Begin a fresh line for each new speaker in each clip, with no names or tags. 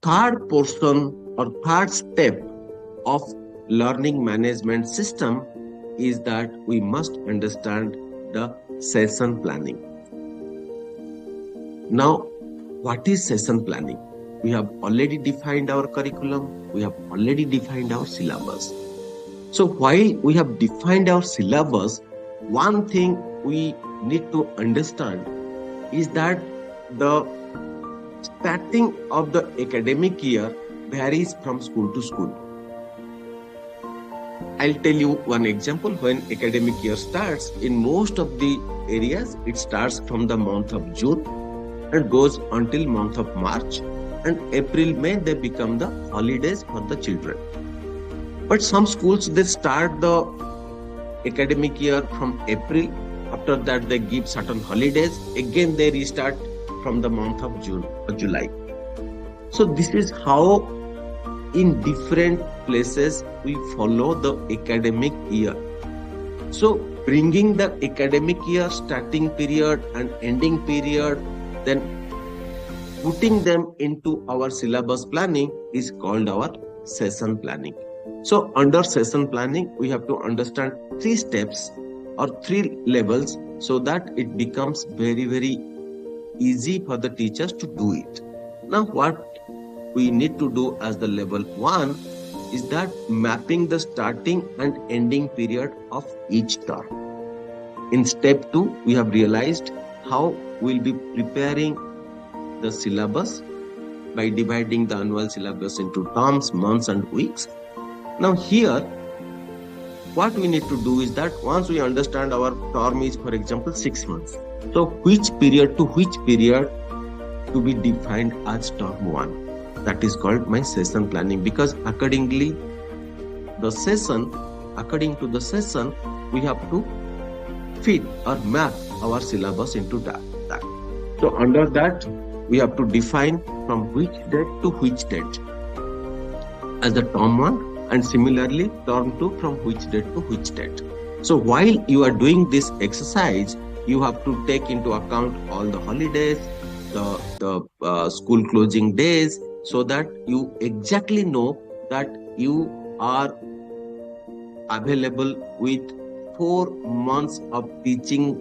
third portion or third step of learning management system is that we must understand the session planning. Now, what is session planning? We have already defined our curriculum. We have already defined our syllabus. So while we have defined our syllabus, one thing we need to understand is that the starting of the academic year varies from school to school. I'll tell you one example. When academic year starts, in most of the areas, it starts from the month of June and goes until month of March, and April, May, they become the holidays for the children. But some schools, they start the academic year from April. After that, they give certain holidays. Again, they restart from the month of June or July. So this is how in different places we follow the academic year. So bringing the academic year starting period and ending period, then putting them into our syllabus planning is called our session planning. So under session planning, we have to understand 3 steps or 3 levels so that it becomes very, very easy for the teachers to do it. Now, what we need to do as the level 1 is that mapping the starting and ending period of each term. In step 2, we have realized how we'll be preparing the syllabus by dividing the annual syllabus into terms, months, and weeks. Now here, what we need to do is that once we understand our term is, for example, 6 months. So which period to which period to be defined as term 1. That is called my session planning, because accordingly to the session, we have to fit or map our syllabus into that. So under that, we have to define from which date to which date as the term 1, and similarly term 2 from which date to which date. So while you are doing this exercise, you have to take into account all the holidays, the school closing days, so that you exactly know that you are available with 4 months of teaching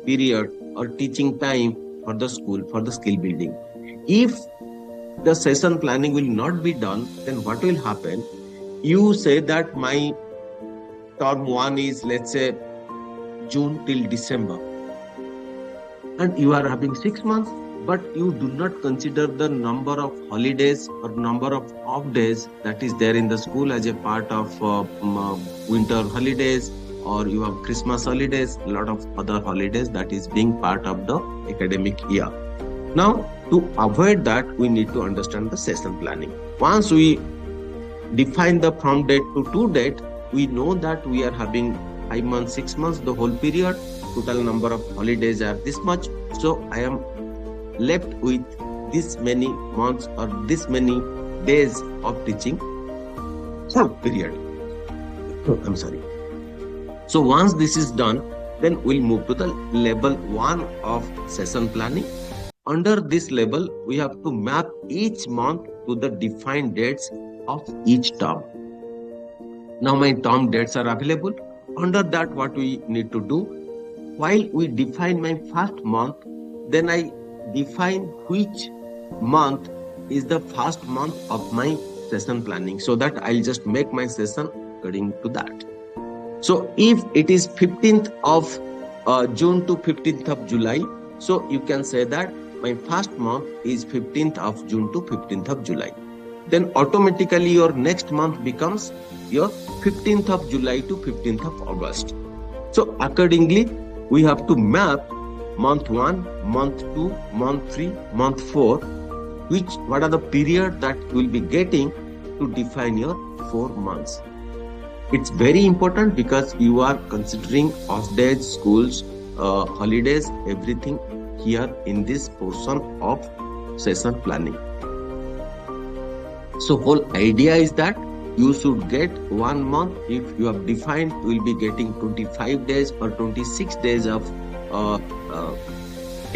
period or teaching time for the school, for the skill building. If the session planning will not be done, then what will happen? You say that my term 1 is, let's say, June till December, and you are having 6 months, but you do not consider the number of holidays or number of off days that is there in the school as a part of winter holidays, or you have Christmas holidays, a lot of other holidays that is being part of the academic year. Now, to avoid that, we need to understand the session planning. Once we define the from date to to date, we know that we are having 5 months, 6 months, the whole period. Total number of holidays are this much. So I am left with this many months or this many days of teaching period. So once this is done, then we'll move to the level 1 of session planning. Under this level, we have to map each month to the defined dates of each term. Now my term dates are available. Under that, what we need to do, while we define my first month, then I define which month is the first month of my session planning, so that I'll just make my session according to that. So if it is 15th of June to 15th of July, so you can say that my first month is 15th of June to 15th of July. Then automatically your next month becomes your 15th of July to 15th of August. So accordingly, we have to map month 1, month 2, month 3, month 4, what are the period that you will be getting to define your 4 months. It's very important because you are considering off days, schools, holidays, everything here in this portion of session planning. So whole idea is that you should get 1 month. If you have defined, you will be getting 25 days or 26 days of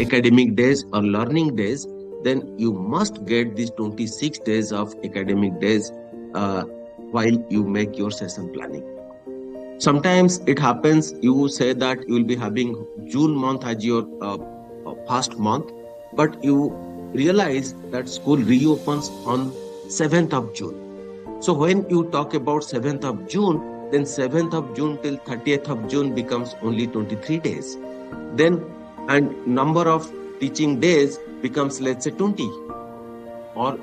academic days or learning days, then you must get these 26 days of academic days while you make your session planning. Sometimes it happens you say that you will be having June month as your first month, but you realize that school reopens on 7th of June. So when you talk about 7th of June, then 7th of June till 30th of June becomes only 23 days. Then, and number of teaching days becomes, let's say, 20 or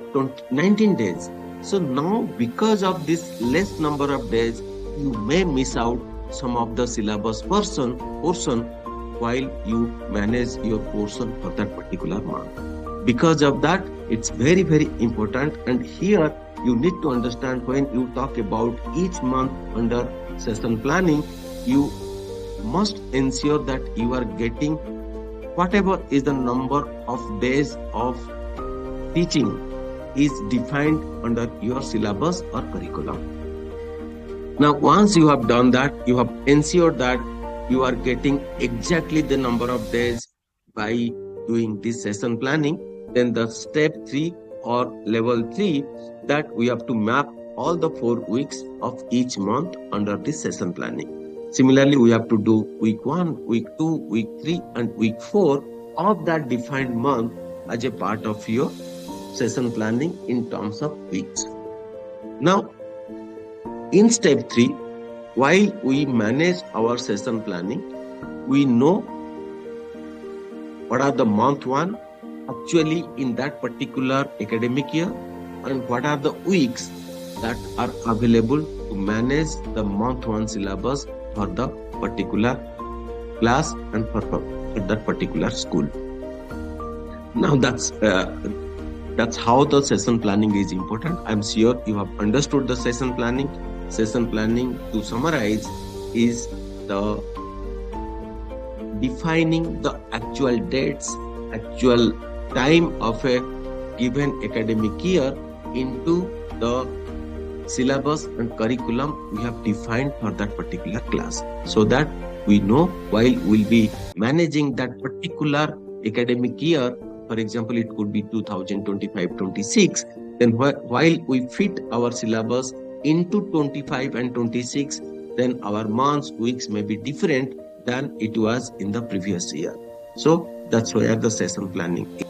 19 days. So now, because of this less number of days, you may miss out some of the syllabus portion while you manage your portion for that particular month. Because of that, it's very, very important. And here you need to understand, when you talk about each month under session planning, you must ensure that you are getting whatever is the number of days of teaching is defined under your syllabus or curriculum. Now, once you have done that, you have ensured that you are getting exactly the number of days by doing this session planning. Then the step 3 or level 3, that we have to map all the 4 weeks of each month under this session planning. Similarly, we have to do week 1, week 2, week 3 and week 4 of that defined month as a part of your session planning in terms of weeks. Now, in step 3, while we manage our session planning, we know what are the month 1 actually in that particular academic year and what are the weeks that are available to manage the month 1 syllabus for the particular class and for that particular school. Now that's how the session planning is important. I'm sure you have understood the session planning. Session planning, to summarize, is the defining the actual dates, actual time of a given academic year into the syllabus and curriculum we have defined for that particular class, so that we know while we'll be managing that particular academic year. For example, it could be 2025-26. Then while we fit our syllabus into 25 and 26, then our months, weeks may be different than it was in the previous year. So that's where the session planning is.